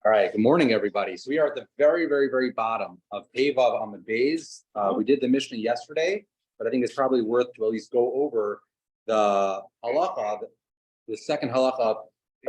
All right, good morning, everybody. So we are at the very, very, very bottom of Pevav Amud Beis. We did the Mishnah yesterday, but I think it's probably worth to at least go over the halacha, the second halacha,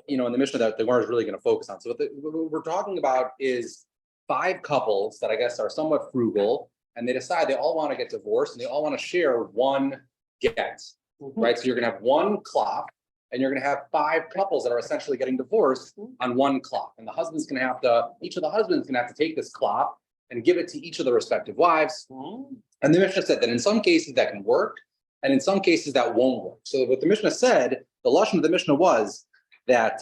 in the Mishnah that the Gemara is really going to focus on. So what we're talking about is five couples that I guess are somewhat frugal, and they decide they all want to get divorced and they all want to share one get, right? So you're going to have one clock. And you're going to have five couples that are essentially getting divorced on one clock. And the husband's going to have to, each of the husbands going to have to take this clock and give it to each of the respective wives. And the Mishnah said that in some cases that can work, and in some cases that won't work. So what the Mishnah said, the lashon of the Mishnah was that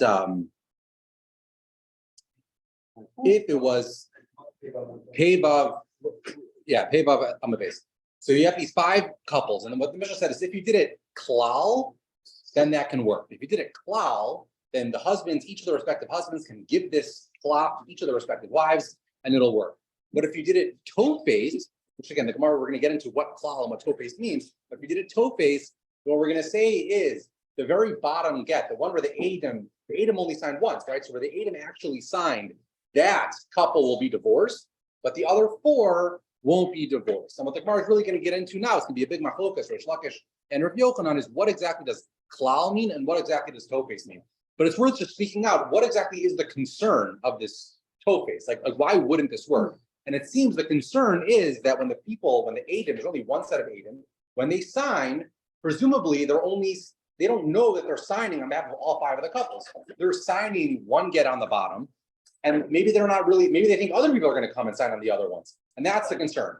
if it was Pevav Amud Beis. So you have these five couples, and then what the Mishnah said is if you did it klal, then that can work. If you did it klal, then the husbands, each of the respective husbands can give this clock to each of the respective wives, and it'll work. But if you did it tofes, which again, the Gemara, we're going to get into what klal and what tofes means, but if you did it tofes, what we're going to say is the very bottom get, the one where the Edom only signed once, right? So where the Edom actually signed, that couple will be divorced, but the other four won't be divorced. And what the Gemara is really going to get into now, it's going to be a big machlokas, Reish Lakish and Rav Yochanan, is what exactly does klal mean and what exactly does tofes mean? But it's worth just speaking out, what exactly is the concern of this tofes? Like why wouldn't this work? And it seems the concern is that when the Edom, there's only one set of Edom, when they sign, presumably they don't know that they're signing on behalf of all five of the couples. They're signing one get on the bottom, and maybe they think other people are going to come and sign on the other ones. And that's the concern.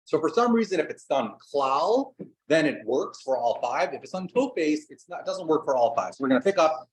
So for some reason, if it's done klal, then it works for all five. If it's done tofes, it doesn't work for all five. So we're going to pick up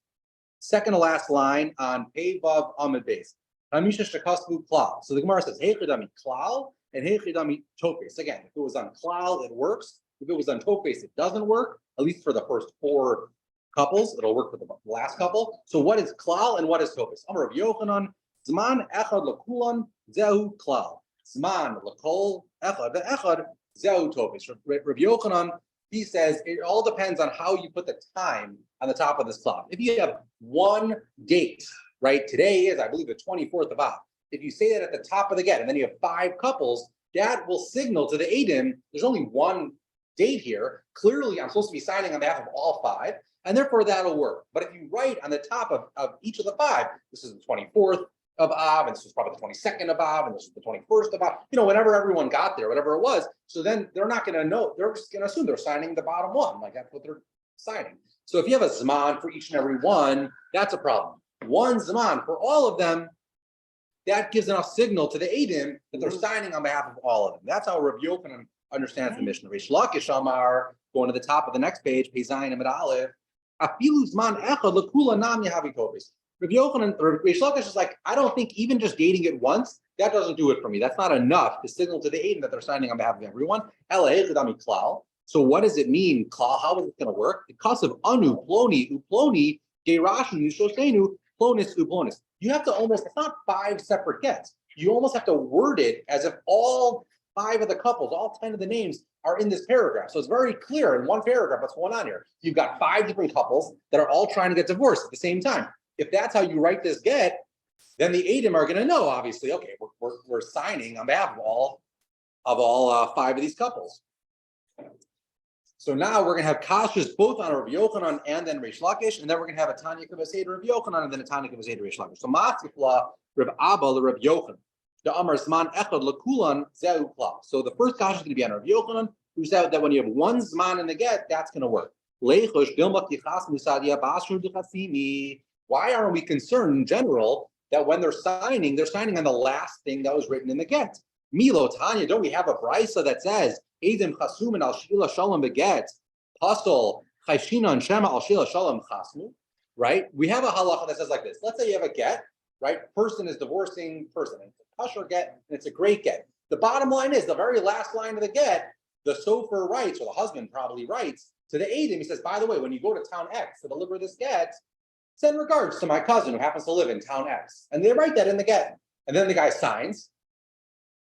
second to last line on Pevav Amud Beis. Hamisha shekasvu klal. So the Gemara says heichidami klal and heichidami tofes. Again, if it was on klal, it works. If it was on tofes, it doesn't work. At least for the first four couples, it'll work for the last couple. So what is klal and what is tofes? Amar Rav Yochanan, zman echad lekulan zehu klal. Zman lekol echad ve'echad zehu tofes. Rav Yochanan, he says it all depends on how you put the time on the top of this clock. If you have one date, right? Today is, I believe, the 24th of Av. If you say that at the top of the get, and then you have five couples, that will signal to the Edom, there's only one date here. Clearly, I'm supposed to be signing on behalf of all five, and therefore that'll work. But if you write on the top of each of the five, this is the 24th of Av, and this was probably the 22nd of Av, and this was the 21st of Av, whenever everyone got there, whatever it was. So then they're not going to know, they're just going to assume they're signing the bottom one, like that's what they're signing. So if you have a Zman for each and every one, that's a problem. One Zman for all of them, that gives enough signal to the Edom that they're signing on behalf of all of them. That's how Rav Yochanan understands the Mishnah. Reish Lakish Amar, going to the top of the next page, Pei Zayin Amud Aleph, Afilu Zman Echad Lekula Nam Yahavi Tofes. Rav Yochanan, Reish Lakish is like, I don't think even just dating it once, that doesn't do it for me. That's not enough to signal to the Edom that they're signing on behalf of everyone. So what does it mean, klal? How is it going to work? Because of anu, ploni, uploni, gerashin, ushosenu, plonis, uplonis. You have to it's not five separate gets. You almost have to word it as if all five of the couples, all 10 of the names are in this paragraph. So it's very clear in one paragraph what's going on here. You've got five different couples that are all trying to get divorced at the same time. If that's how you write this get, then the Edom are going to know, obviously, okay, we're signing on behalf of all five of these couples. So now we're going to have kashas both on Rav Yochanan and then Reish Lakish, and then we're going to have a Tanya Kavased Rav Yochanan and then a Tanya Kavased Reish Lakish. So Matzifla Rav Abba Rav Yochanan. The Amar Zman Echad Lekulan Zehu Klal. So the first kasha is going to be on Rav Yochanan, who said that when you have one Zman in the get, that's going to work. Why aren't we concerned in general that when they're signing on the last thing that was written in the get? Milo Tanya, don't we have a brisa that says Edom Chasumin al Shila Shalom Beget, Pasol Chayshina and Shema al Shila Shalom Chasmu, right? We have a halacha that says like this. Let's say you have a get, right? Person is divorcing person. It's a kosher get and it's a great get. The bottom line is the very last line of the get, the sofer writes, or the husband probably writes to the Edom. He says, by the way, when you go to town X to deliver this get, send regards to my cousin who happens to live in town X. And they write that in the get. And then the guy signs,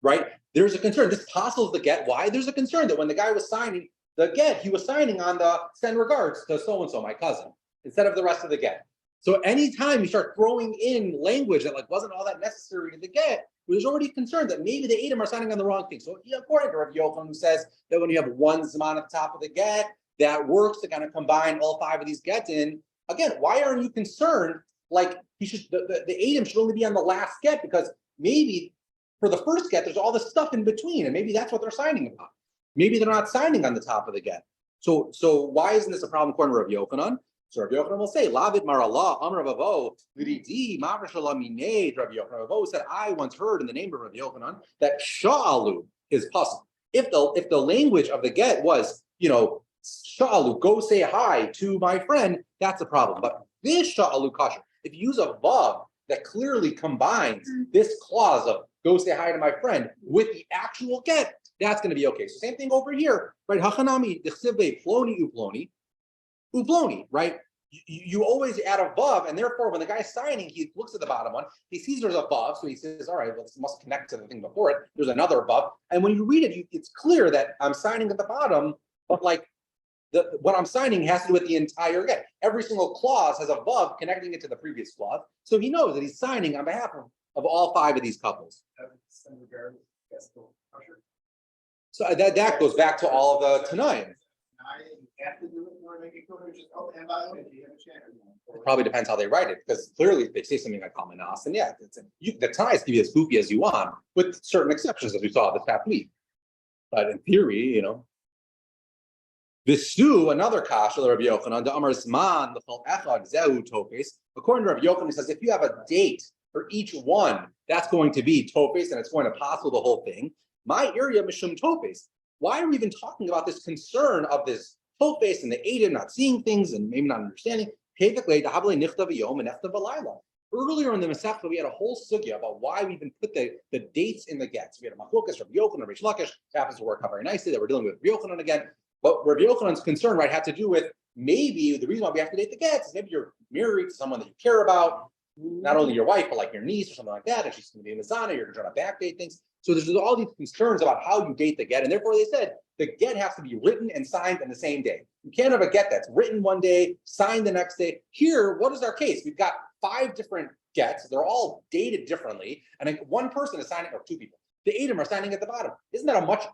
right? There's a concern. This apostles the get. Why? There's a concern that when the guy was signing the get, he was signing on the send regards to so-and-so, my cousin, instead of the rest of the get. So anytime you start throwing in language that like wasn't all that necessary to the get, there's already concern that maybe the Edom are signing on the wrong thing. So according to Rav Yochanan, who says that when you have one Zman at the top of the get, that works to kind of combine all five of these gets in. Again, why aren't you concerned? Like he should, the Edom should only be on the last get because maybe for the first get, there's all this stuff in between, and maybe that's what they're signing about. Maybe they're not signing on the top of the get. So why isn't this a problem according to Rav Yochanan? So Rav Yochanan will say, Lavit Marallah, Amr Ravo, Lidi, Mavrashalamine, Rav Yochanan. Ravo said, I once heard in the name of Rav Yochanan that Sha'alu is possible. If the language of the get was, Sha'alu, go say hi to my friend, that's a problem. But this Sha'alu kasher, if you use a vav that clearly combines this clause of go say hi to my friend with the actual get, that's going to be okay. So same thing over here, right? Hachanami, dechsivbe, ploni, uploni. Uploni, right? You always add a vav, and therefore when the guy's signing, he looks at the bottom one, he sees there's a vav, so he says, all right, well, this must connect to the thing before it. There's another vav. And when you read it, it's clear that I'm signing at the bottom, but like what I'm signing has to do with the entire get. Every single clause has a vav connecting it to the previous clause. So he knows that he's signing on behalf of all five of these couples. So that goes back to all of the Tanaim. It probably depends how they write it, because clearly if they say something like Kamanas, and yeah, the Tanais can be as goofy as you want, with certain exceptions, as we saw this past week. But in theory, Visu, another kasha, Rabbi Yochanan, the Amar Zman, the Chol Echad, Zehu Tofes. According to Rabbi Yochanan, he says if you have a date for each one, that's going to be Tofes, and it's going to possible the whole thing. My area, Mishum Tofes. Why are we even talking about this concern of this Tofes and the Edom not seeing things and maybe not understanding? Earlier in the Masechta, we had a whole sugya about why we even put the dates in the gets. We had a Machlokas, Rabbi Yochanan, Rish Lakish, happens to work out very nicely that we're dealing with Rabbi Yochanan again. But Rabbi Yochanan's concern, right, had to do with maybe the reason why we have to date the gets is maybe you're married to someone that you care about, not only your wife, but like your niece or something like that, and she's going to be in the zana, you're trying to backdate things. So there's all these concerns about how you date the get, and therefore they said the get has to be written and signed on the same day. You can't have a get that's written one day, signed the next day. Here, what is our case? We've got 5 different gets. They're all dated differently, and one person is signing, or 2 people. The Edom are signing at the bottom. Isn't that a much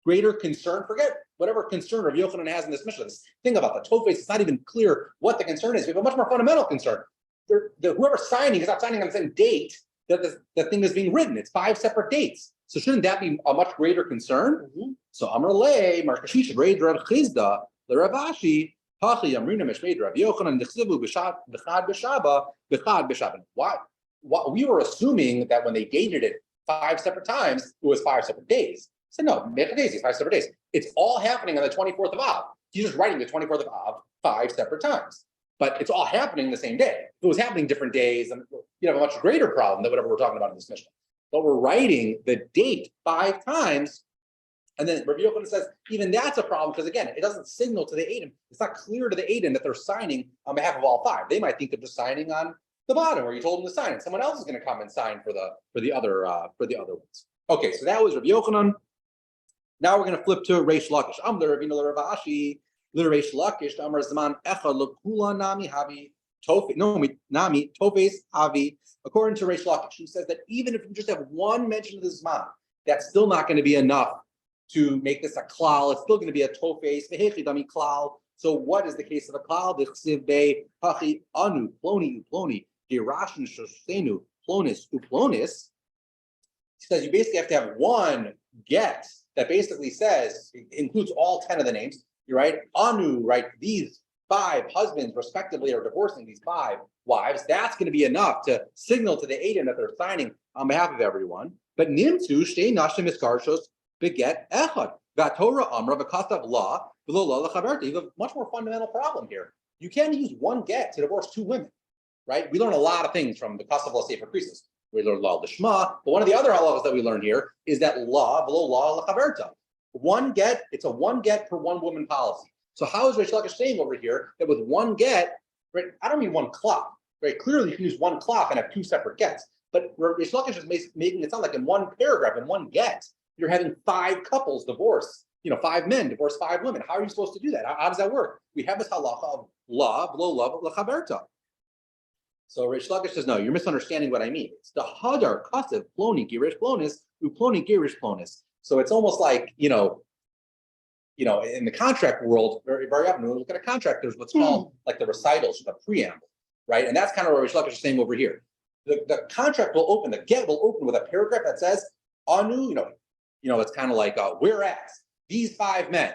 greater concern? Forget whatever concern Rav Yochanan has in this mission. This thing about the Tofes, it's not even clear what the concern is. We have a much more fundamental concern. Whoever's signing is not signing on the same date that the thing is being written. It's 5 separate dates. So shouldn't that be a much greater concern? Mm-hmm. So Amar Le, Markashish, Reid Rav Chizda, the Ravashi, Hachi Amrina Meshmeid Rav Yochanan, Dechzivu B'Chad B'Shaba, B'Chad B'Shaban. Why? We were assuming that when they dated it 5 separate times, it was 5 separate days. So no, days, 5 separate days. It's all happening on the 24th of Av. He's just writing the 24th of Av 5 separate times. But it's all happening the same day. If it was happening different days, then you'd have a much greater problem than whatever we're talking about in this mission. But we're writing the date 5 times. And then Rabbi Yochanan says, even that's a problem, because again, it doesn't signal to the Edom. It's not clear to the Edom that they're signing on behalf of all 5. They might think they're just signing on the bottom where you told them to sign, and someone else is going to come and sign for the other ones. Okay, so that was Rabbi Yochanan. Now we're going to flip to Reish Lakish. Amr Ravina Ravashi, Reish Lakish, Amr Zaman Echad Lokula Nami Havi Tofe, no Nami Tofes Havi. According to Reish Lakish, he says that even if you just have one mention of the Zman, that's still not going to be enough to make this a klal. It's still going to be a Tofes Vehechidami klal. So what is the case of the klal? The Chsiv Bei Hachi Anu Ploni Uploni Girashin Shoshenu Plonis Uplonis. He says you basically have to have one get that basically says, it includes all 10 of the names, you're right? Anu, right? These 5 husbands respectively are divorcing these 5 wives. That's going to be enough to signal to the Edom that they're signing on behalf of everyone. But Nimtzu, Shtei Nashim Iskarshos, Beget Echad, Vatorah Amra, Vakastav La, V'lo Lachaberta. You have a much more fundamental problem here. You can't use one get to divorce 2 women, right? We learn a lot of things from the Kastav La Sefer Krisos. We learn law l'shma, but one of the other halachas that we learn here is that law below law l'chaverta. One get, it's a one get per one woman policy. So how is Reish Lakish saying over here that with one get, right? I don't mean one klaf, right? Clearly you can use one klaf and have 2 separate gets, but Reish Lakish is making it sound like in one paragraph, in one get, you're having 5 couples divorce. 5 men divorce 5 women. How are you supposed to do that? How does that work? We have this halacha of law below law l'chaverta. So Rish Lakish says, no, you're misunderstanding what I mean. It's the Hadar Kasev Ploni Girish Plonis Uploni Girish Plonis. So it's almost like, in the contract world, very, very often when we look at a contract, there's what's called like the recitals, the preamble, right? And that's kind of what Rish Lakish is saying over here. The contract will open, the get will open with a paragraph that says, Anu, it's kind of like, whereas these 5 men,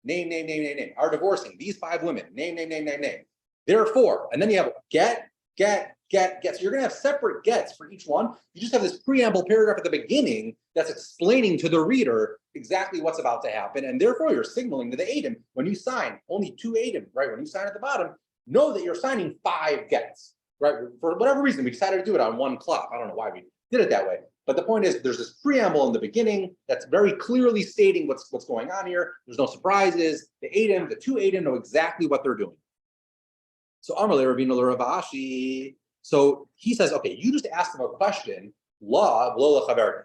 name, are divorcing, these 5 women, name. Therefore, and then you have get. So you're going to have separate gets for each one. You just have this preamble paragraph at the beginning that's explaining to the reader exactly what's about to happen. And therefore, you're signaling to the Adam, when you sign, only 2 Adam, right? When you sign at the bottom, know that you're signing 5 gets, right? For whatever reason, we decided to do it on one clock. I don't know why we did it that way. But the point is, there's this preamble in the beginning that's very clearly stating what's going on here. There's no surprises. The 2 Adam know exactly what they're doing. So Amarle Rabbeinu Rav Ashi. So he says, okay, you just asked him a question. Law,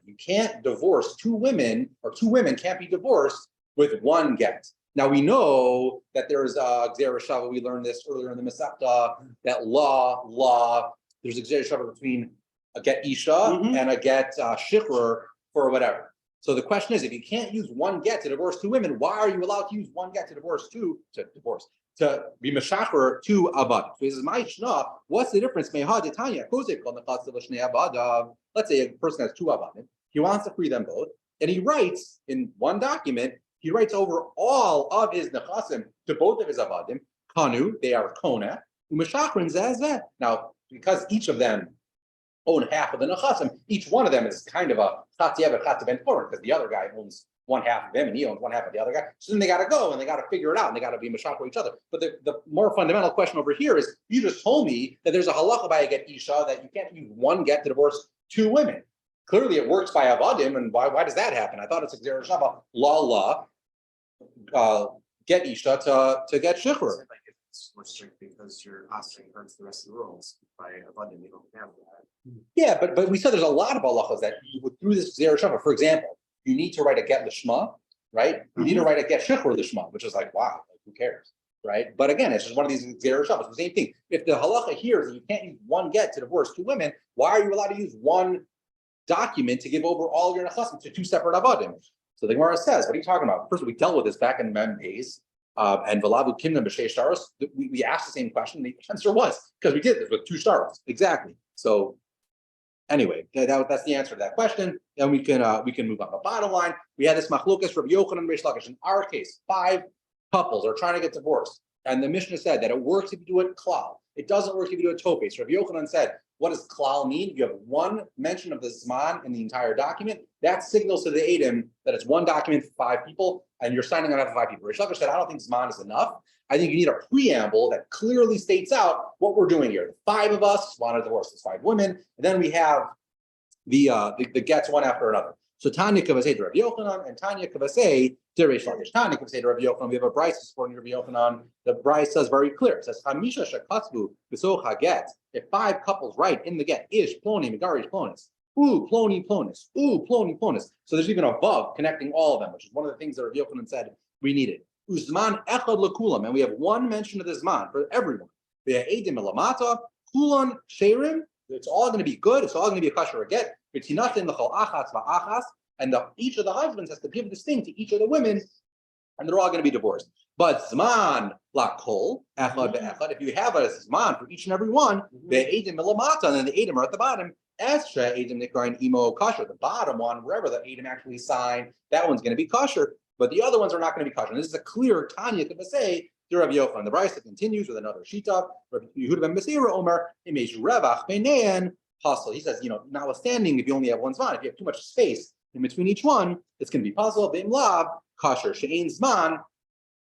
you can't divorce 2 women, or 2 women can't be divorced with 1 get. Now we know that there's a Gzera Shava. We learned this earlier in the Masechta, that law. There's a Gzera Shava between a get Isha and a get Shikhr for whatever. So the question is, if you can't use 1 get to divorce 2 women, why are you allowed to use 1 get to to be Meshachar 2 Abad? So he says, what's the difference? Let's say a person has 2 Abadim. He wants to free them both. And he writes in one document, he writes over all of his Nechasim to both of his Abadim. Kanu, they are Kona. Umeshachrin Zazeh. Now, because each of them own half of the Nechasim, each one of them is kind of a Chatiev and Chatiev Ben Foren, because the other guy owns 1/2 of him and he owns 1/2 of the other guy. So then they got to go and they got to figure it out and they got to be mashach for each other. But the more fundamental question over here is, you just told me that there's a halacha by a get Isha that you can't use 1 get to divorce 2 women. Clearly it works by Avadim, and why does that happen? I thought it's a Gzera Shava, get Isha to get Shikhr. It's more strict because you're asking against the rest of the rules. By Avadim, you don't have that. Yeah, but we said there's a lot of halachas that through this Gzera Shava, for example, you need to write a get lishma, right? You need to write a get shikhr lishma, which is like, wow, who cares, right? But again, it's just one of these Gzera Shavas. The same thing. If the halacha here is that you can't use 1 get to divorce 2 women, why are you allowed to use 1 document to give over all your nechasim to 2 separate avadim? So the Gemara says, what are you talking about? First, we dealt with this back in Mem Days, and Valavu Kimna B'Shei Shtaros. We asked the same question. The answer was because we did this with 2 shtaros. Exactly. So anyway, that's the answer to that question. Then we can move on. The bottom line, we had this machlokas Rabbi Yochanan and Rish Lakish. In our case, 5 couples are trying to get divorced, and the Mishnah said that it works if you do it klal. It doesn't work if you do it topes. Rabbi Yochanan said, what does klal mean? You have 1 mention of the zman in the entire document. That signals to the Adam that it's 1 document for 5 people, and you're signing on behalf of 5 people. Rish Lakish said, I don't think zman is enough. I think you need a preamble that clearly states out what we're doing here. The 5 of us want to divorce these 5 women, and then we have the gets one after another. So Tanya Kavasei to Rabbi Yochanan and Tanya Kavasei to Rish Lakish. Tanya Kavasei to Rabbi Yochanan. We have a brayso supporting Rabbi Yochanan. The brayso says very clear. It says Chamisha shekatvu b'socha get. If 5 couples write in the get, ish ploni megarish plonis, ploni plonis, ploni plonis. So there's even a vav connecting all of them, which is one of the things that Rabbi Yochanan said we needed. Uzman echad lekulam, and we have 1 mention of the zman for everyone. Ve'edim elamata kulan sherim. It's all going to be good. It's all going to be a kasher get. And each of the husbands has to give this thing to each of the women, and they're all going to be divorced. But zman lakol echad be'echad. If you have a zman for each and every one, ve'edim elamata, and then the edim are at the bottom. Estra edim nikrain imo kasher. The bottom one, wherever the edim actually sign, that one's going to be kasher. But the other ones are not going to be kasher. And this is a clear Tanya to say to Rabbi Yochanan. The brayso continues with another shita. Rabbi Yehuda ben Beseira Omer imesh revach beinein hustle. He says, notwithstanding if you only have 1 zman, if you have too much space in between each one, it's going to be possible. Beim lab kasher she'ein zman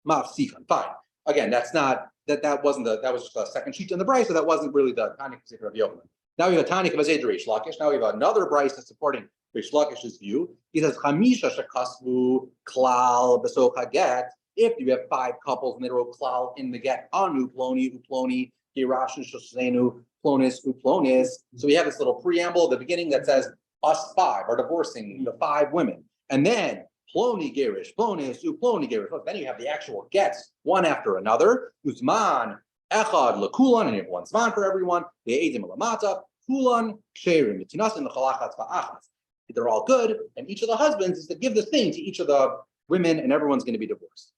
mafsikan. Fine. Again, that's not that wasn't that was just a second sheet in the brayso. So that wasn't really the Tanya of Rabbi Yochanan. Now we have a Tanya Kavasei to Rish Lakish. Now we have another brayso supporting Rish Lakish's view. He says Chamisha shekasvu klal b'socha get. If you have 5 couples and they wrote klal in the get, anu ploni uploni girashu shosenu plonis uplonis. So we have this little preamble at the beginning that says us 5 are divorcing the 5 women, and then ploni gerish plonis uploni gerish. Then you have the actual gets one after another. Uzman Echad lekulan, and you have one zman for everyone. The edim lamata kulan ksherim mitinasin lechalachatz va'achas. They're all good, and each of the husbands is to give this thing to each of the women, and everyone's going to be divorced.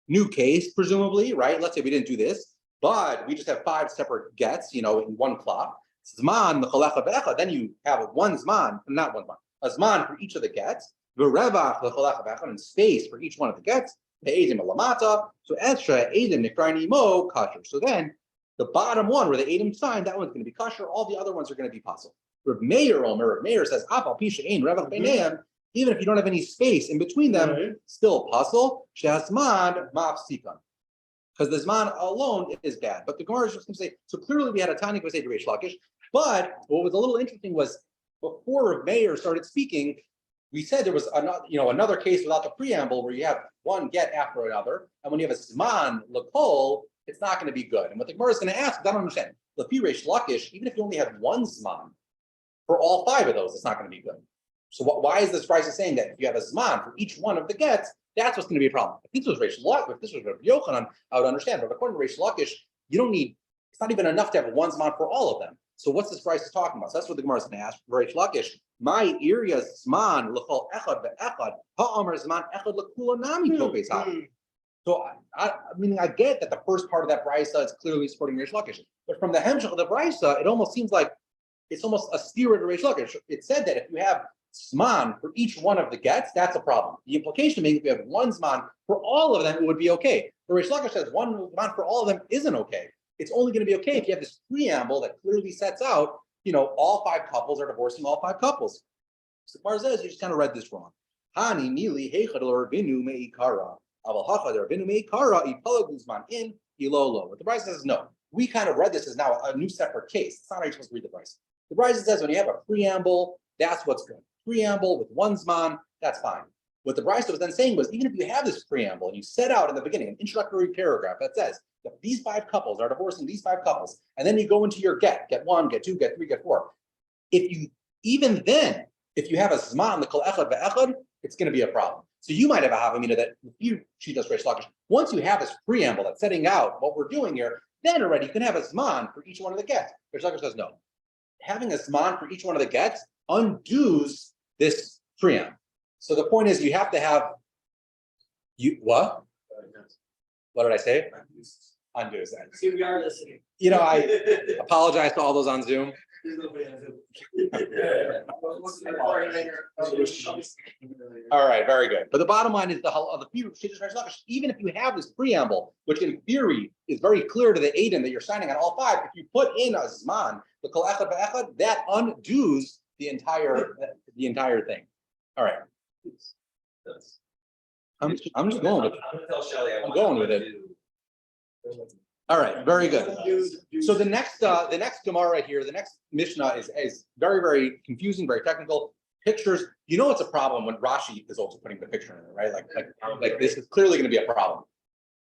New case, presumably, right? Let's say we didn't do this, but we just have 5 separate gets, in one clock. Zman l'chalecha be'echad. Then you have one zman, not one zman, a zman for each of the gets. V'revach l'chalecha be'echad, and space for each one of the gets. Edim lamata. So extra edim nikrani mo kasher. So then the bottom one where the edim sign, that one's going to be kasher. All the other ones are going to be possible. Rav Meir says, Apal pisha ein revach beineim. Even if you don't have any space in between them, still puzzle. Shehazman mafsikan. Because the zman alone is bad. But the Gemara is just going to say, so clearly we had a tiny conversation to Reish Lakish. But what was a little interesting was before Rav Meir started speaking, we said there was another case without the preamble where you have one get after another, and when you have a zman lakol, it's not going to be good. And what the Gemara is going to ask, I don't understand. Lapi Reish Lakish, even if you only have one zman for all 5 of those, it's not going to be good. So why is this price saying that if you have a zman for each one of the gets, that's what's going to be a problem? If this was Reish Lakish, if this was Rav Yochanan, I would understand. But according to Reish Lakish, you don't need. It's not even enough to have one zman for all of them. So what's this price talking about? So that's what the Gemara is going to ask for Reish Lakish. My area zman l'chol echad ve'echad ha'amar zman echad l'kulanami topes ha. So I get that the first part of that brisa is clearly supporting Reish Lakish, but from the hemshach of the brisa, it almost seems like it's almost a steer to Reish Lakish. It said that if you have zman for each one of the gets, that's a problem. The implication being if you have one zman for all of them, it would be okay. But Reish Lakish says one zman for all of them isn't okay. It's only going to be okay if you have this preamble that clearly sets out, all 5 couples are divorcing all 5 couples. So Mar says you just kind of read this wrong. Hani nili heichad l'rabinu meikara. Aval hachad l'rabinu meikara ipalagu zman in ilolo. But the Brisa says no. We kind of read this as now a new separate case. It's not how you're supposed to read the Brisa. The Brisa says when you have a preamble, that's what's good. Preamble with one zman, that's fine. What the Brisa was then saying was, even if you have this preamble and you set out in the beginning an introductory paragraph that says that these 5 couples are divorcing these 5 couples, and then you go into your get 1, get 2, get 3, get 4. If you have a zman, the kol echad ve'echad, it's going to be a problem. So you might have a havamina that she does Reish Lakish. Once you have this preamble that's setting out what we're doing here, then already you can have a zman for each one of the gets. Reish Lakish says no. Having a zman for each one of the gets undoes this preamble. So the point is you have to have what? What did I say? Undoes that. See, we are listening. I apologize to all those on Zoom. There's nobody on Zoom. All right, very good. But the bottom line is even if you have this preamble, which in theory is very clear to the Aiden that you're signing on all 5, if you put in a zman, the kol echad ve'echad, that undoes the entire thing. All right. I'm just going with it. I'm gonna tell Shelley. I'm going with it. All right, very good. So the next Gemara here, the next Mishnah is very, very confusing, very technical. Pictures, it's a problem when Rashi is also putting the picture in it, right? Like this is clearly going to be a problem.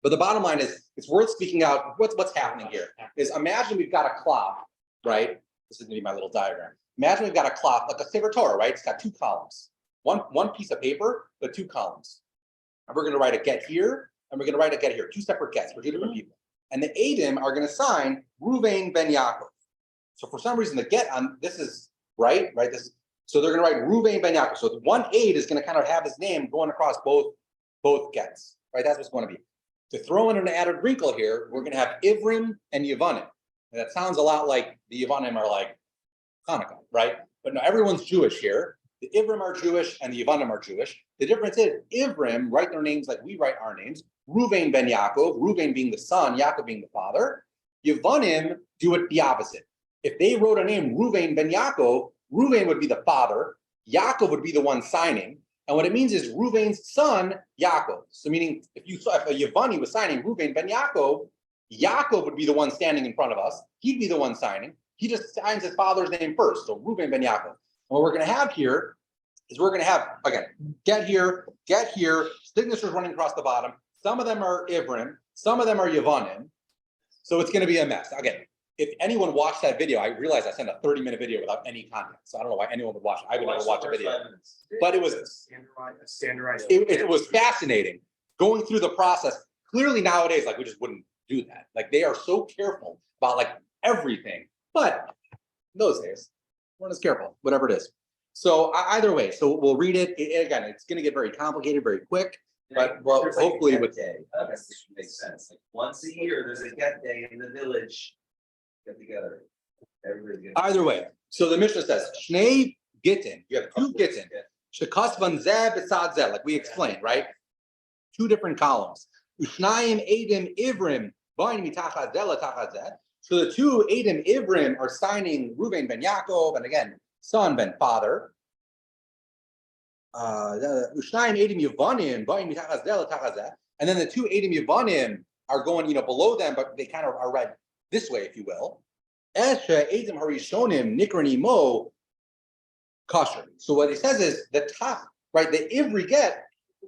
But the bottom line is, it's worth speaking out. What's happening here is imagine we've got a clock, right? This is going to be my little diagram. Imagine we've got a clock like a Sefer Torah, right? It's got 2 columns, one piece of paper, but 2 columns. And we're going to write a get here, and we're going to write a get here, 2 separate gets for 2 different people. And the Adim are going to sign Ruvain ben Yaakov. So for some reason, the get on this is right. So they're going to write Ruvain ben Yaakov. So the one aid is going to kind of have his name going across both gets, right? That's what's going to be. To throw in an added wrinkle here, we're going to have Ivrim and Yevanim. And that sounds a lot like the Yevanim are like Hanukkah, right? But no, everyone's Jewish here. The Ivrim are Jewish and the Yevanim are Jewish. The difference is Ivrim write their names like we write our names. Ruvain ben Yaakov, Ruvain being the son, Yaakov being the father. Yevanim do it the opposite. If they wrote a name Ruvain ben Yaakov, Ruvain would be the father, Yaakov would be the one signing. And what it means is Ruvain's son, Yaakov. So meaning if a Yevani was signing Ruvain ben Yaakov, Yaakov would be the one standing in front of us. He'd be the one signing. He just signs his father's name first. So Ruvain ben Yaakov. What we're going to have here is we're going to have, again, get here, signatures running across the bottom. Some of them are Ivrim, some of them are Yevanim. So it's going to be a mess. Again, if anyone watched that video, I realized I sent a 30-minute video without any content. So I don't know why anyone would watch it. I would never watch a video. But it was standardized. It was fascinating going through the process. Clearly nowadays, like we just wouldn't do that. Like they are so careful about like everything, but in those days, weren't as careful, whatever it is. So either way, so we'll read it. Again, it's gonna get very complicated very quick, but well, There's like a hopefully get with. day. I guess this should make sense. Like once a year, there's a get day in the village. Get together. Everybody get. Either way, so the Mishnah says, Shnei Gittin, you have two Gittin, Shekas van Zeh besad Zeh, like we explained, right? Two different columns. Ushnayim Edim Ivrim, Bain mitachas Zeh letachas Zeh. So the two Edim Ivrim are signing Reuven ben Yaakov, and again, son ben father. Ushnayim Edim Yevanim, Bain mitachas Zeh letachas Zeh. And then the two Edim Yevanim are going, below them, but they kind of are read this way, if you will. Eshe Edim Harishonim Nikrani Mo Kasher. So what he says is the top, right? The Ivri get,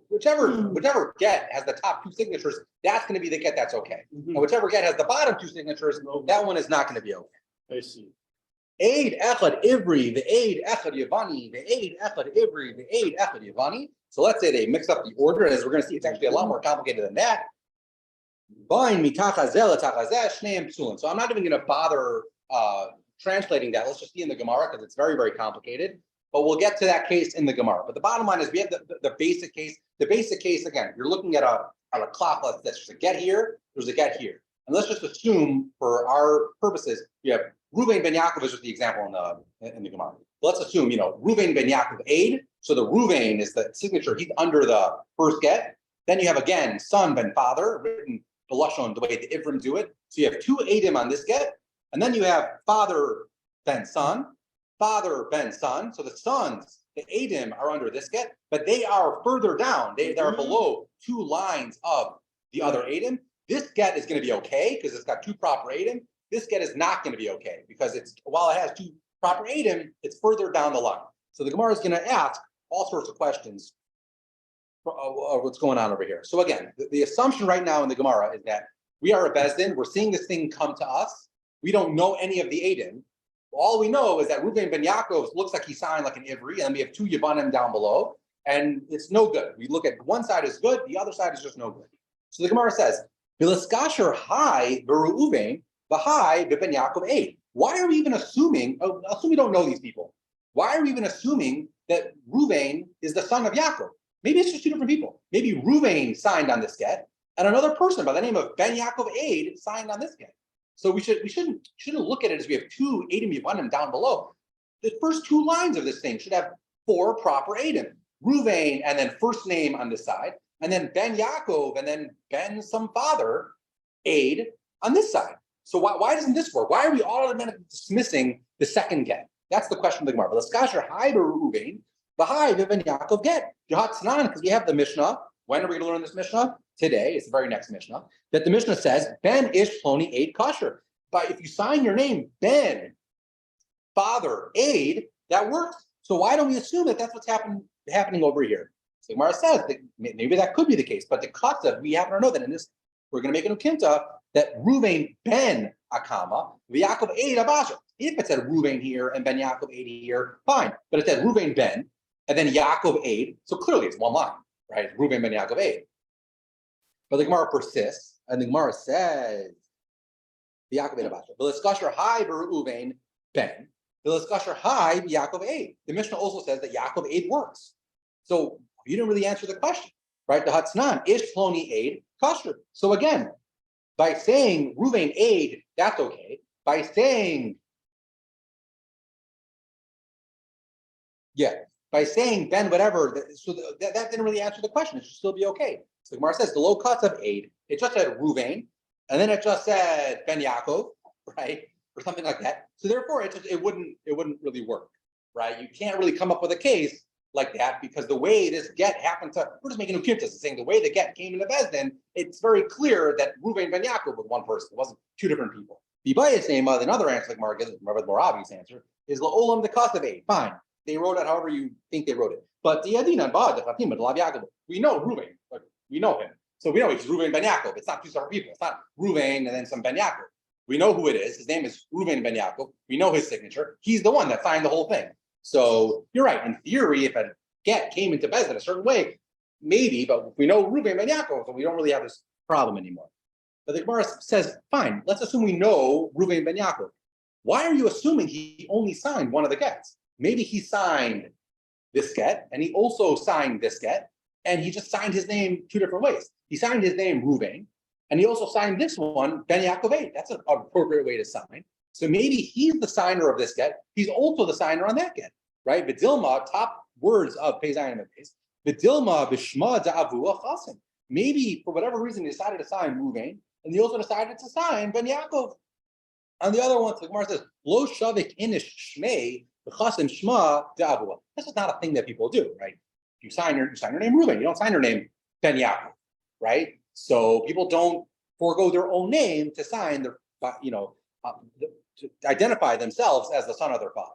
whichever get has the top two signatures, that's going to be the get that's okay. And whichever get has the bottom two signatures, that one is not going to be okay. I see. Aid Echad Ivri, the Aid Echad Yavani, the Aid Echad Ivri, the Aid Echad Yavani. So let's say they mix up the order, and as we're going to see, it's actually a lot more complicated than that. So I'm not even going to bother translating that. Let's just be in the Gemara because it's very, very complicated. But we'll get to that case in the Gemara. But the bottom line is we have the basic case. The basic case, again, you're looking at a clock like this. There's a get here, there's a get here. And let's just assume for our purposes, you have Reuven ben Yaakov is just the example in the Gemara. Let's assume, Reuven ben Yaakov aid. So the Reuven is the signature. He's under the first get. Then you have, again, son ben father, written the Lashon, the way the Ivrim do it. So you have two Adim on this get. And then you have father ben son, father ben son. So the sons, the Adim are under this get, but they are further down. They are below two lines of the other Adim. This get is going to be okay because it's got two proper Adim. This get is not going to be okay because while it has two proper Adim, it's further down the line. So the Gemara is going to ask all sorts of questions what's going on over here. So again, the assumption right now in the Gemara is that we are a Bezdin. We're seeing this thing come to us. We don't know any of the Adim. All we know is that Reuven ben Yaakov looks like he signed like an Ivri, and then we have two Yevanim down below, and it's no good. We look at one side is good, the other side is just no good. So the Gemara says, "Bilaskasher hai beReuven, v'hai ben Yaakov aid." Why are we even assuming? Assume we don't know these people. Why are we even assuming that Reuven is the son of Yaakov? Maybe it's just two different people. Maybe Reuven signed on this get, and another person by the name of Ben Yaakov aid signed on this get. So we shouldn't look at it as we have two Adim Yevanim down below. The first two lines of this thing should have four proper Adim. Reuven and then first name on this side, and then Ben Yaakov and then Ben some father aid on this side. So why doesn't this work? Why are we automatically dismissing the second get? That's the question of the Gemara. L'skasher hai beReuven, v'hai Ben Yaakov get. Yohatzanan, because we have the Mishnah. When are we going to learn this Mishnah? Today, it's the very next Mishnah, that the Mishnah says, Ben ish ploni aid kosher. But if you sign your name, Ben, father, aid, that works. So why don't we assume that that's what's happening over here? So Gemara says that maybe that could be the case, but the Katzav, we happen to know that in this, we're going to make an Ukinta that Reuven Ben Akama, Yaakov aid Abasha. If it said Reuven here and Ben Yaakov aid here, fine. But it said Reuven Ben and then Yaakov aid. So clearly it's one line, right? Reuven Ben Yaakov aid. But the Gemara persists, and the Gemara says, Yaakov aid Abasha. V'liskasher hai beReuven Ben. V'liskasher hai Yaakov aid. The Mishnah also says that Yaakov aid works. So you didn't really answer the question, right? The Hatznan ish ploni aid kosher. So again, by saying Reuven aid, that's okay. By saying, by saying Ben whatever, so that didn't really answer the question. It should still be okay. So Gemara says the low cuts of aid. It just said Reuven, and then it just said Ben Yaakov, right, or something like that. So therefore, it wouldn't really work, right? You can't really come up with a case like that because the way this get happened to, we're just making a Ukimtas, saying the way the get came into Bezdin, it's very clear that Reuven Ben Yaakov was one person. It wasn't two different people. Bibay's name, another answer like Gemara gives, remember the more obvious answer, is La'olam the cost of aid. Fine. They wrote it however you think they wrote it. But the Adina, we know Reuven, like, we know him. So we know it's Reuven Ben Yaakov. It's not two separate people. It's not Reuven and then some Ben Yaakov. We know who it is. His name is Reuven Ben Yaakov. We know his signature. He's the one that signed the whole thing. So you're right. In theory, if a get came into Bezdin a certain way, maybe, but we know Reuven Ben Yaakov, so we don't really have this problem anymore. But the Gemara says, fine, let's assume we know Reuven ben Yaakov. Why are you assuming he only signed one of the gets? Maybe he signed this get, and he also signed this get, and he just signed his name two different ways. He signed his name Reuven, and he also signed this one, Ben Yaakov 8. That's an appropriate way to sign. So maybe he's the signer of this get. He's also the signer on that get, right? Vidilma, top words of Pei Zayin and Beis. Vidilma b'shma da'avua chasim. Maybe for whatever reason he decided to sign Reuven, and he also decided to sign Ben Yaakov. On the other one, the Gemara says, Lo shavik inish shmei b'chasim shma da'avua. This is not a thing that people do, right? You sign your name Reuven. You don't sign your name Ben Yaakov, right? So people don't forego their own name to sign their, to identify themselves as the son of their father.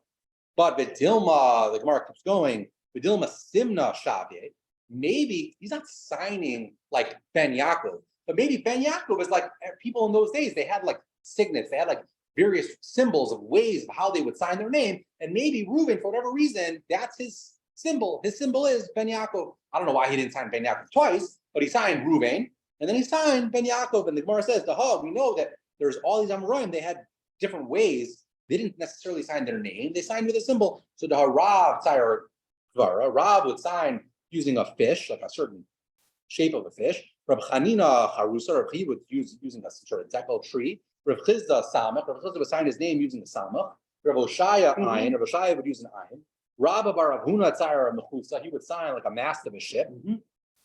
But Vidilma, the Gemara keeps going, Vidilma Simna Shavye, maybe he's not signing like Ben Yaakov, but maybe Ben Yaakov is like people in those days, they had like signets, they had like various symbols of ways of how they would sign their name. And maybe Reuven, for whatever reason, that's his symbol. His symbol is Ben Yaakov. I don't know why he didn't sign Ben Yaakov twice, but he signed Reuven, and then he signed Ben Yaakov. And the Gemara says, we know that there's all these Amoraim, they had different ways. They didn't necessarily sign their name, they signed with a symbol. So the Rav would sign using a fish, like a certain shape of a fish. Reb Chanina Harusa, Reb Chi would use using a sort of decal tree. Reb Chizda Samach, Reb Chizda would sign his name using the Samach. Reb Oshaya Ayin, Reb Oshaya would use an Ayin. Rabba Bar Avhuna Tzara Mechusa, he would sign like a mast of a ship.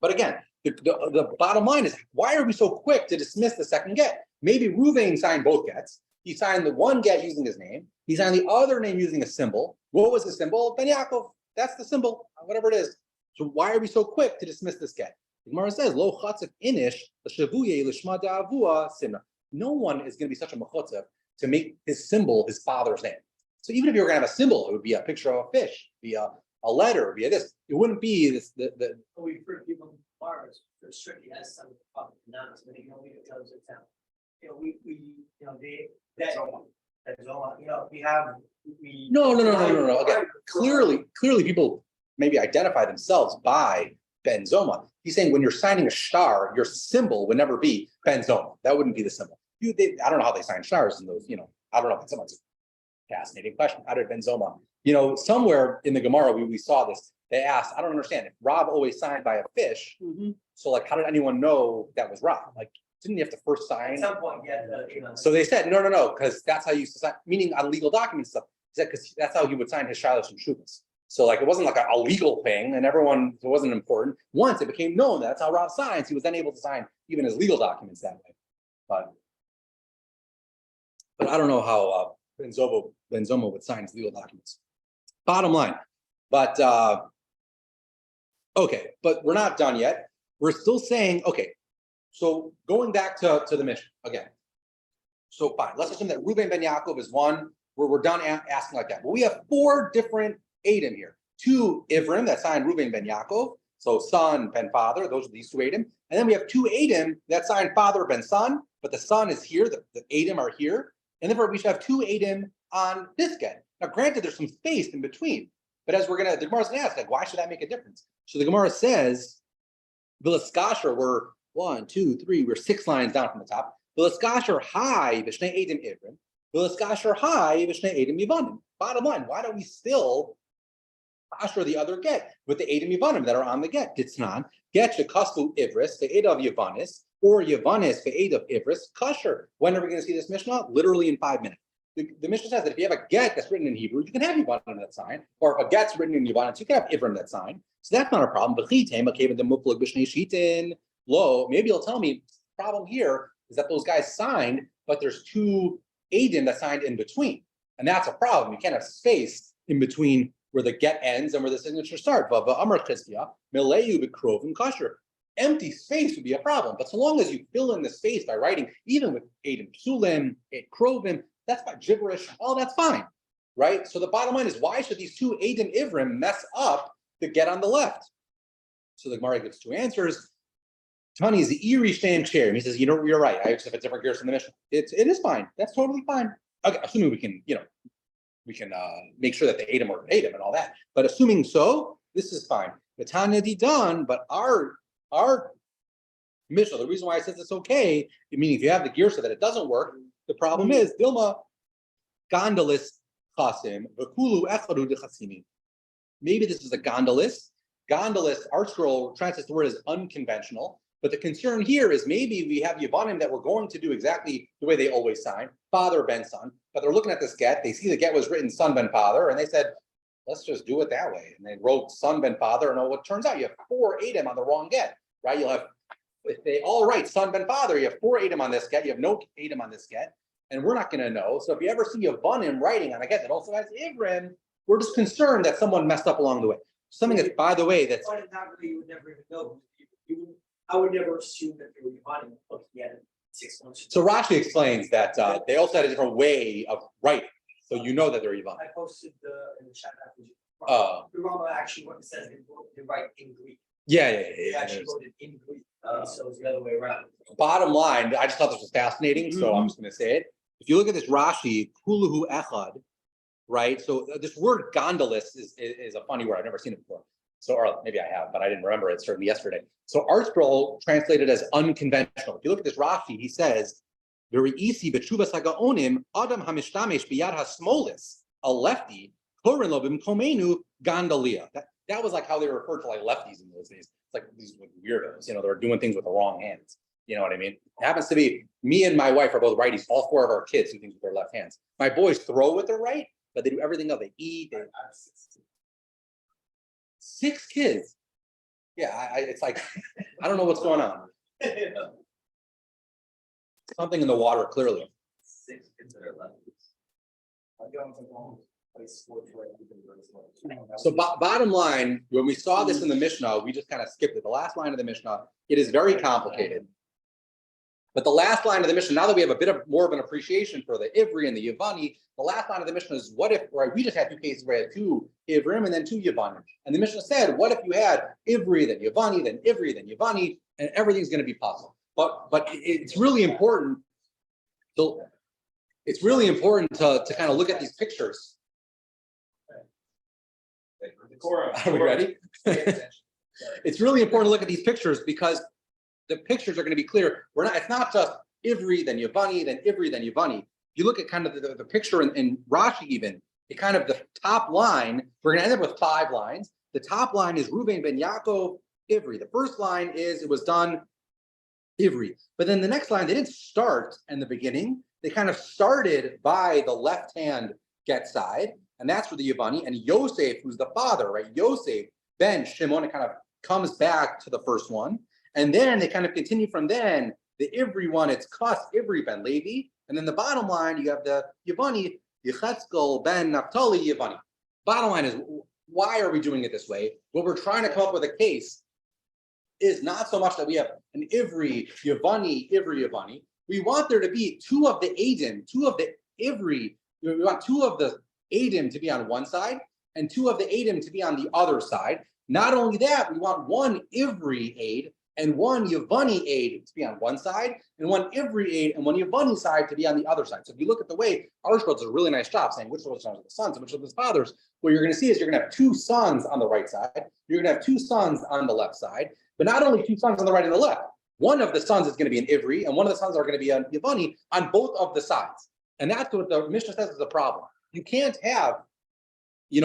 But again, the bottom line is, why are we so quick to dismiss the second get? Maybe Reuven signed both gets. He signed the one get using his name. He signed the other name using a symbol. What was the symbol? Ben Yaakov. That's the symbol, whatever it is. So why are we so quick to dismiss this get? The Gemara says, Lo chatzif inish l'shavuye l'shma da'avua simna. No one is going to be such a mechutzef to make his symbol his father's name. So even if you were going to have a symbol, it would be a picture of a fish, be a letter, be this. It wouldn't be this. We've heard people bars strictly as some public announcements, but we can tell us it's out. No. Again, clearly people maybe identify themselves by Ben Zoma. He's saying when you're signing a star, your symbol would never be Ben Zoma. That wouldn't be the symbol. I don't know how they sign stars in those, I don't know if it's someone's fascinating question. How did Ben Zoma? Somewhere in the Gemara we saw this. They asked, I don't understand, if Rob always signed by a fish, so like how did anyone know that was Rob? Like, didn't you have to first sign? At some point, yeah. So they said, no, because that's how you used to sign, meaning on legal documents stuff. He said, because that's how he would sign his shilos and shuvas. So like, it wasn't like a legal thing and it wasn't important. Once it became known that's how Rob signs, he was then able to sign even his legal documents that way. But I don't know how Ben Zoma would sign his legal documents. Bottom line. But, okay, but we're not done yet. We're still saying, okay, so going back to the mission again. So fine, let's assume that Reuven ben Yaakov is one, where we're done asking like that. But we have four different Adim here. Two Ivrim that signed Reuven ben Yaakov, so son, ben father, those are these two Adim. And then we have two Adim that signed father, ben son, but the son is here, the Adim are here. And therefore we should have two Adim on this get. Now granted, there's some space in between, but as the Gemara's gonna ask, like, why should that make a difference? So the Gemara says, Vilaskasher, we're 1, 2, 3, we're 6 lines down from the top. Vilaskasher high v'shnei Adim Ivrim. Vilaskasher high v'shnei Adim Yivanim. Bottom line, why don't we still kasher the other get with the Adim Yivanim that are on the get? Ditznan, get shekaslu Ivris, the Aid of Yivanis, or Yivanis, the Aid of Ivris, kasher. When are we going to see this Mishnah? Literally in 5 minutes. The Mishnah says that if you have a get that's written in Hebrew, you can have Yivanim that sign, or if a get's written in Yivanis, you can have Ivrim that sign. So that's not a problem. Maybe you'll tell me the problem here is that those guys signed, but there's two Adim that signed in between. And that's a problem. You can't have space in between where the get ends and where the signature starts. Empty space would be a problem. But so long as you fill in the space by writing, even with Adim Psulim, Krovim, that's by gibberish, all that's fine, right? So the bottom line is, why should these two Adim Ivrim mess up the get on the left? So the Gemara gives two answers. Tani is the Iri stand chair. He says, you're right. I accept a different gears from the mission. It is fine. That's totally fine. Okay, assuming we can make sure that the Adim are Adim and all that. But assuming so, this is fine. The Tanya di done, but our Mishnah. The reason why I says it's okay, meaning if you have the gear so that it doesn't work, the problem is Dilma Gandalis Chasim, Vakulu Echadu de Chasimi. Maybe this is a gondolist. Gondolist, our scroll translates the word as unconventional. But the concern here is maybe we have Yevanim that were going to do exactly the way they always sign, father ben son, but they're looking at this get, they see the get was written son ben father, and they said, let's just do it that way. And they wrote son ben father, and what turns out you have 4 Adam on the wrong get, right? You'll have, if they all write son ben father, you have 4 Adam on this get, you have no Adam on this get, and we're not gonna know. So if you ever see Yevanim writing on a get that also has Ivrim, we're just concerned that someone messed up along the way. Something that's, by the way, that's But not really, you would never even know. I would never assume that they were Yevani looking at it 6 months. so Rashi explains that they also had a different way of writing, so you know that they're Yevani. I posted in the chat after. Oh. The Rama actually what it says they write in Greek. Yeah. They actually wrote it in Greek, so it's the other way around. Bottom line, I just thought this was fascinating, so I'm just going to say it. If you look at this Rashi, Kuluhu Echad, right? So this word gondolist is a funny word. I've never seen it before. So, or maybe I have, but I didn't remember it certainly yesterday. So Art Scroll translated as unconventional. If you look at this Rashi, he says, "V'ri'isi b'tshuvas hagaonim adam hamishtamesh biyad hasmolis," a lefty, korin lo b'mkomenu gandalia. That was like how they referred to like lefties in those days. It's like these weirdos, they were doing things with the wrong hands. You know what I mean? It happens to be me and my wife are both righties. All 4 of our kids do things with their left hands. My boys throw with their right, but they do everything else. They eat. 6 kids. Yeah, it's like, I don't know what's going on. Something in the water, clearly. 6 kids that are left. So bottom line, when we saw this in the Mishnah, we just kind of skipped it. The last line of the Mishnah, it is very complicated. But the last line of the Mishnah, now that we have a bit of more of an appreciation for the Ivri and the Yevani, the last line of the Mishnah is, what if, right, we just had 2 cases where we had 2 Ivrim and then 2 Yevanim. And the Mishnah said, what if you had Ivri, then Yevani, then Ivri, then Yevani, and everything's going to be possible. But it's really important. So it's really important to kind of look at these pictures. Are we ready? It's really important to look at these pictures because the pictures are going to be clear. It's not just Ivri, then Yevani, then Ivri, then Yevani. If you look at kind of the picture in Rashi even, it kind of the top line, we're going to end up with 5 lines. The top line is Reuben ben Yaakov, Ivri. The first line is, it was done Ivri. But then the next line, they didn't start in the beginning. They kind of started by the left-hand get side, and that's where the Yevani, and Yosef, who's the father, right? Yosef ben Shimon, it kind of comes back to the first one. And then they kind of continue from then, the Ivri one, it's Kas Ivri ben Levi. And then the bottom line, you have the Yevani, Yechetzkel ben Naphtali Yevani. Bottom line is, why are we doing it this way? What we're trying to come up with a case is not so much that we have an Ivri, Yevani, Ivri, Yevani. We want there to be 2 of the Adim, 2 of the Ivri. We want 2 of the Adim to be on one side and 2 of the Adim to be on the other side. Not only that, we want 1 Ivri aid and 1 Yevani aid to be on one side, and 1 Ivri aid and 1 Yevani side to be on the other side. So if you look at the way Arshkot does a really nice job saying which of those sons are the sons and which of the fathers, what you're going to see is you're going to have 2 sons on the right side, you're going to have 2 sons on the left side, but not only 2 sons on the right and the left. One of the sons is going to be an Ivri, and one of the sons are going to be an Yevani on both of the sides. And that's what the Mishnah says is the problem. You can't have, you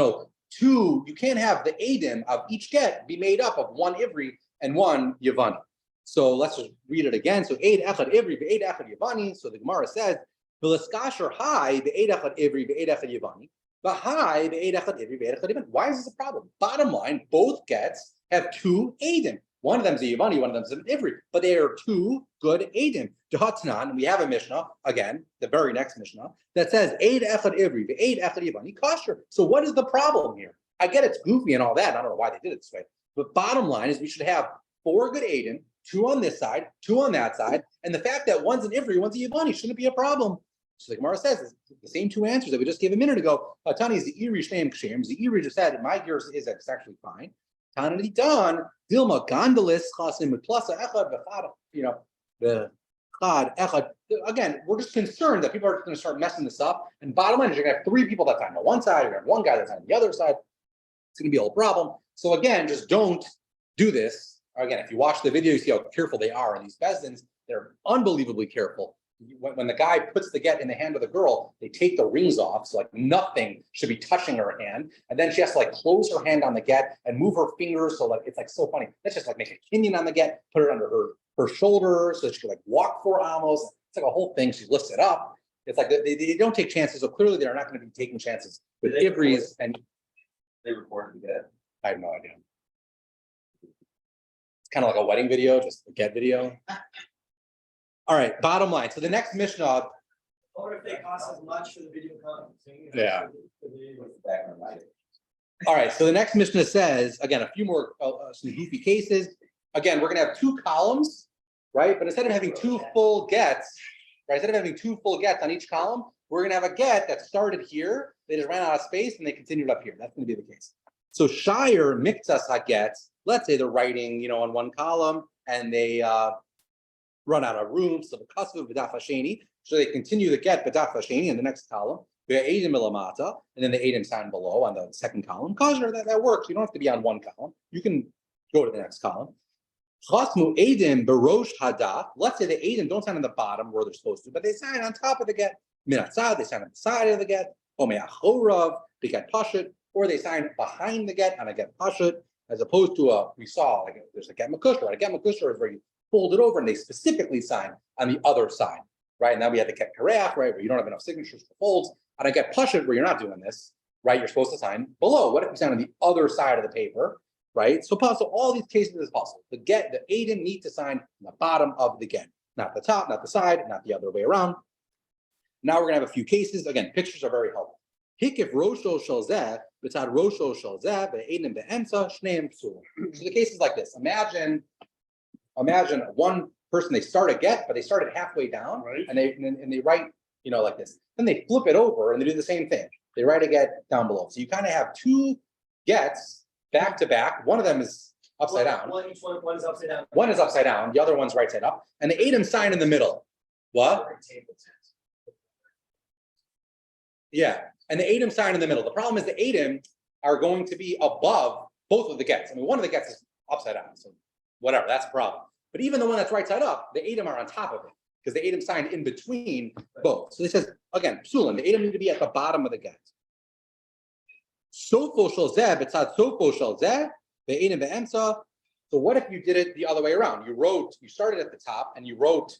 can't have the Adim of each get be made up of 1 Ivri and 1 Yevani. So let's just read it again. So Eid Echad Ivri ve'Eid Echad Yevani. So the Gemara says, V'leskasher Hai ve'Eid Echad Ivri ve'Eid Echad Yevani. V'Hai ve'Eid Echad Ivri ve'Eid Echad Yevani. Why is this a problem? Bottom line, both gets have 2 Adim. One of them is a Yevani, one of them is an Ivri, but they are 2 good Adim. Jehatnan, and we have a Mishnah, again, the very next Mishnah, that says Eid Echad Ivri ve'Eid Echad Yevani kosher. So what is the problem here? I get it's goofy and all that. I don't know why they did it this way. But bottom line is we should have 4 good Adim, 2 on this side, 2 on that side, and the fact that one's an Ivri, one's a Yevani shouldn't be a problem. So the Gemara says the same 2 answers that we just gave a minute ago. Tani is the Iri Shneim Kshem. The Iri just said my gear is that it's actually fine. Tani done Dilma Gondolis Chasim Plasa Echad V'Chad. The Chad Echad. Again, we're just concerned that people are going to start messing this up. And bottom line is you're going to have 3 people that's on the one side, you're going to have 1 guy that's on the other side. It's going to be a whole problem. So again, just don't do this. again, if you watch the video, you see how careful they are. And these Bezdins, they're unbelievably careful. When the guy puts the get in the hand of the girl, they take the rings off, so like nothing should be touching her hand. And then she has to like close her hand on the get and move her fingers. So like it's like so funny. Let's just like make a kinyan on the get, put it under her shoulder so she can like walk 4 amos. It's like a whole thing. She lifts it up. It's like they don't take chances. So clearly they're not going to be taking chances with Do they Ivries. And They recorded the get. I have no idea. It's kind of like a wedding video, just a get video. All right, bottom line. So the next Mishnah, Or if they cost as much for the video conferencing. Yeah. Background music. all right, so the next Mishnah says, again, a few more some goofy cases. Again, we're gonna have 2 columns, right? But instead of having 2 full gets, right? Instead of having 2 full gets on each column, we're gonna have a get that started here, they just ran out of space and they continued up here. That's gonna be the case. So Shire Miktsas HaGets, let's say they're writing, on one column and they run out of room, so the Kasu B'daf Hasheni, so they continue the get B'daf Hasheni in the next column, Ve'edim Ilamata, and then the Edim sign below on the second column. Kosher, that works. You don't have to be on one column. You can go to the next column. Chasmu Edim Barosh Hadaf. Let's say the Edim don't sign on the bottom where they're supposed to, but they sign on top of the get. Minatzad, they sign on the side of the get. Omeachorav, they get Pashut, or they sign behind the get on a get Pashut, as opposed to we saw like there's a get Makushar. Right? A get Makushar is where you fold it over and they specifically sign on the other side, right? And now we have the get Kareach, right, where you don't have enough signatures for folds. And I get Pashut where you're not doing this, right? You're supposed to sign below. What if you sign on the other side of the paper, right? So possible, all these cases is possible. The Adim need to sign on the bottom of the get, not the top, not the side, not the other way around. Now we're gonna have a few cases. Again, pictures are very helpful. Hikif Rosho Shalzeh, B'tzad Rosho Shalzeh, Be'edim Be'emsa, Shneim Psul. So the case is like this. Imagine one person, they start a get, but they start it halfway down, Right. and they write, like this. Then they flip it over and they do the same thing. They write a get down below. So you kind of have 2 gets back to back. One of them is upside down. One is upside down. One is upside down. The other one's right side up. And the Edim sign in the middle. What? Yeah. And the Edim sign in the middle. The problem is the Edim are going to be above both of the gets. I mean, one of the gets is upside down. So whatever, that's a problem. But even the one that's right side up, the Edim are on top of it because the Edim signed in between both. So this says, again, Psulim, the Edim need to be at the bottom of the get. Sofo shalzeh, b'tzad sofo shalzeh, the Edim be'emsa. So what if you did it the other way around? You started at the top and you wrote,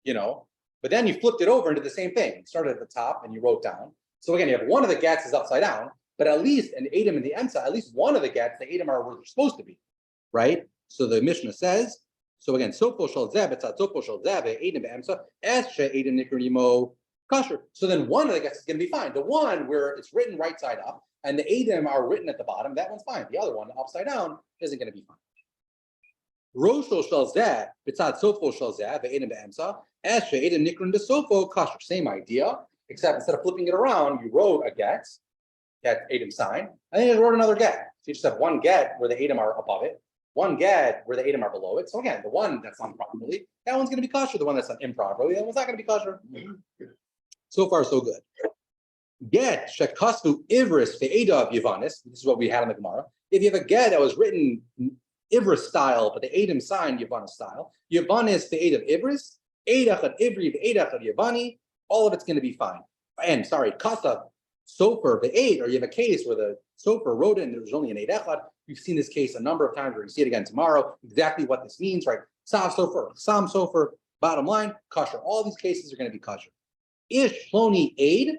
but then you flipped it over and did the same thing. You started at the top and you wrote down. So again, you have one of the gets is upside down, but at least an Edim and the Emsa, at least one of the gets, the Edim are where they're supposed to be, right? So the Mishnah says, so again, Sofo Shal Zeh, Betzad Sofo Shal Zeh, Edim Be'emsa, Es She Edim Nikernimo Kasher. So then one of the gets is going to be fine. The one where it's written right side up and the Edim are written at the bottom, that one's fine. The other one, upside down, isn't going to be fine. Rosho Shal Zeh, Betzad Sofo Shal Zeh, Edim Be'emsa, Es She Edim Nikern Besofo Kasher. Same idea, except instead of flipping it around, you wrote a get Edim sign, and then you just wrote another get. So you just have one get where the Edim are above it, one get where the Edim are below it. So again, the one that's done properly, that one's going to be kosher. The one that's done improperly, that one's not going to be kosher. So far, so good. Get shekasvu ivris ve'eda of Yavanis. This is what we had in the Gemara. If you have a get that was written Ivris style, but the Edim signed Yavanis style, Yavanis ve'eda of Ivris, Eidach of Ivri ve'edach of Yavani, all of it's going to be fine. And sorry, Kasav Sofer ve'ed, or you have a case where the Sofer wrote in, there was only an Eid Echad. We've seen this case a number of times. We're going to see it again tomorrow. Exactly what this means, right? Sav Sofer, Sam Sofer. Bottom line, kosher. All these cases are going to be kosher. Ish Ploni Aid,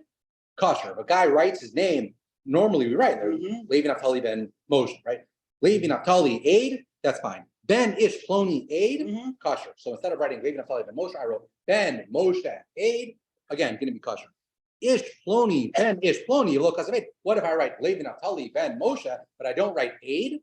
kosher. If a guy writes his name, normally we write Levi Naftali Ben Moshe, right? Levi Naftali Aid, that's fine. Ben Ish Ploni Aid, kosher. So instead of writing Levi Naftali Ben Moshe, I wrote Ben Moshe Aid. Again, going to be kosher. Ish Ploni Ben Ish Ploni lo kasavet. What if I write Levi Naftali Ben Moshe, but I don't write Aid?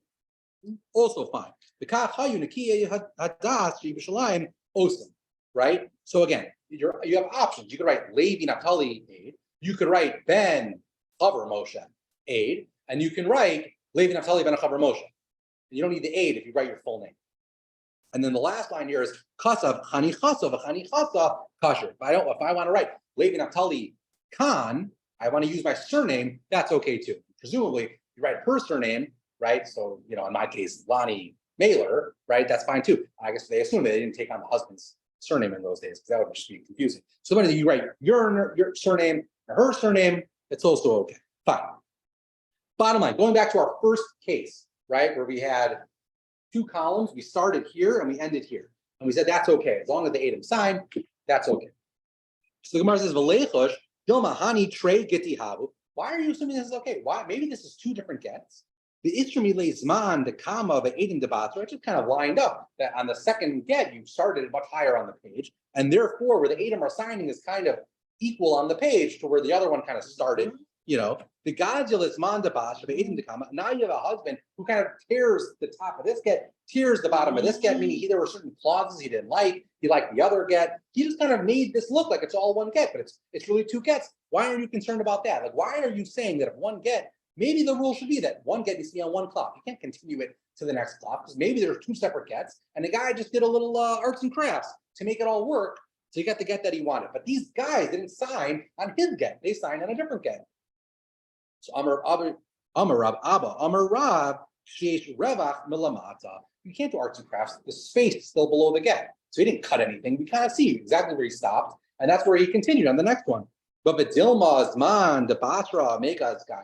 Also fine. B'kach hayu nekiye hadas Yerushalayim osim. Right. So again, you have options. You could write Levi Naftali Aid. You could write Ben Chaver Moshe Aid, and you can write Levi Naftali Ben Chaver Moshe. You don't need the aid if you write your full name. And then the last line here is Kasav Chani Chasav Chani Chasa Kasher. If I want to write Levi Naftali Khan, I want to use my surname, that's okay too. Presumably, you write her surname, right? So, in my case, Lonnie mailer, right? That's fine too. I guess they assume they didn't take on the husband's surname in those days because that would just be confusing. So whether you write your surname or her surname, it's also okay. Fine. Bottom line, going back to our first case, right, where we had 2 columns, we started here and we ended here. And we said that's okay. As long as the Adam signed, that's okay. So the Gemara says, V'leichosh, Dilma Hani Trey Giti Havu. Why are you assuming this is okay? Why? Maybe this is 2 different gets. The Istrami Zman, the comma, the Adam Debatzer, it just kind of lined up that on the second get, you started much higher on the page. And therefore, where the Adam are signing is kind of equal on the page to where the other one kind of started. You know, the Gadjil Zman Debatzer, the Adam Dekama. Now you have a husband who kind of tears the top of this get, tears the bottom of this get, meaning there were certain clauses he didn't like. He liked the other get. He just kind of made this look like it's all one get, but it's really 2 gets. Why are you concerned about that? Like, why are you saying that if one get, maybe the rule should be that one get needs to be on one clock. You can't continue it to the next clock because maybe there's 2 separate gets, and the guy just did a little arts and crafts to make it all work. So you got the get that he wanted. But these guys didn't sign on his get; they signed on a different get. So Amar Rab Abba Amar Rab Sheish Revach Milamata. You can't do arts and crafts. The space is still below the get, so he didn't cut anything. We kind of see exactly where he stopped, and that's where he continued on the next one. But Dilma Zman the Batra Megas guy.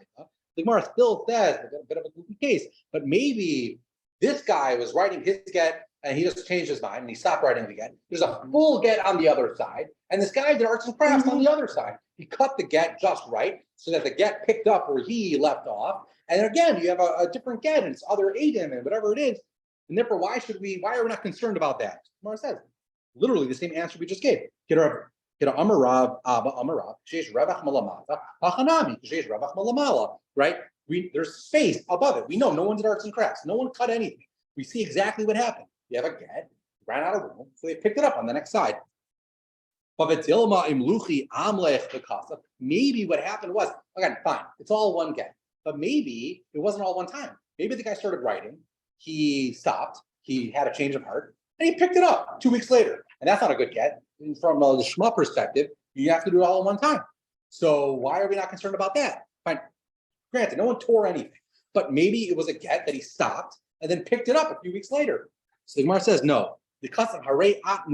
The Gemara still says a bit of a goofy case, but maybe this guy was writing his get and he just changed his mind and he stopped writing the get. There's a full get on the other side, and this guy did arts and crafts on the other side. He cut the get just right so that the get picked up where he left off. And again, you have a different get and it's other Adam and whatever it is. And therefore, why are we not concerned about that? Gemara says, literally the same answer we just gave. Right? There's space above it. We know no one did arts and crafts. No one cut anything. We see exactly what happened. You have a get, ran out of room, so they picked it up on the next side. Maybe what happened was, again, fine, it's all one get, but maybe it wasn't all one time. Maybe the guy started writing, he stopped, he had a change of heart, and he picked it up 2 weeks later. And that's not a good get. And from the Shema perspective, you have to do it all at one time. So why are we not concerned about that? Fine. Granted, no one tore anything, but maybe it was a get that he stopped and then picked it up a few weeks later. So the Gemara says, no, because of Hare at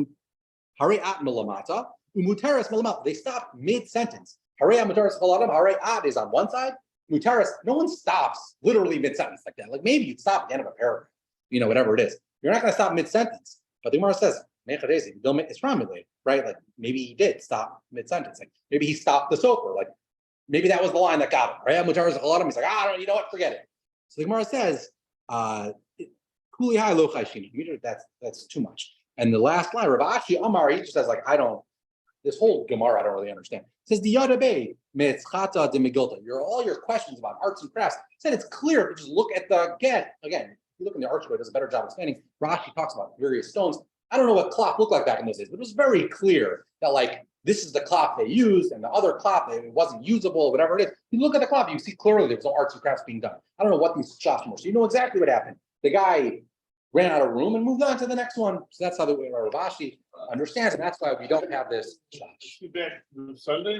Milamata, Umuteres Milamata. They stopped mid-sentence. Hare at Mutares Chaladim, Hare at is on one side. Mutares, no one stops literally mid-sentence like that. Like maybe you'd stop at the end of a paragraph, whatever it is. You're not going to stop mid-sentence. But the Gemara says, right? Like maybe he did stop mid-sentence. Like maybe he stopped the sofer. Like maybe that was the line that got him. Right? He's like, I don't, forget it. So the Gemara says, Kuli hai lo chayshina. That's too much. And the last line, Rav Ashi Amar, he just says, like, this whole Gemara, I don't really understand. It says the Yadabe Metzchata de Megilta. All your questions about arts and crafts. Said it's clear if you just look at the get. Again, if you look in the archway, it does a better job explaining. Rashi talks about various stones. I don't know what cloth looked like back in those days, but it was very clear that like this is the cloth they used, and the other cloth it wasn't usable, whatever it is. You look at the cloth, you see clearly there was no arts and crafts being done. I don't know what these shops were. So you know exactly what happened. The guy ran out of room and moved on to the next one. So that's how the way Rav Ashi understands, and that's why we don't have this. Sunday.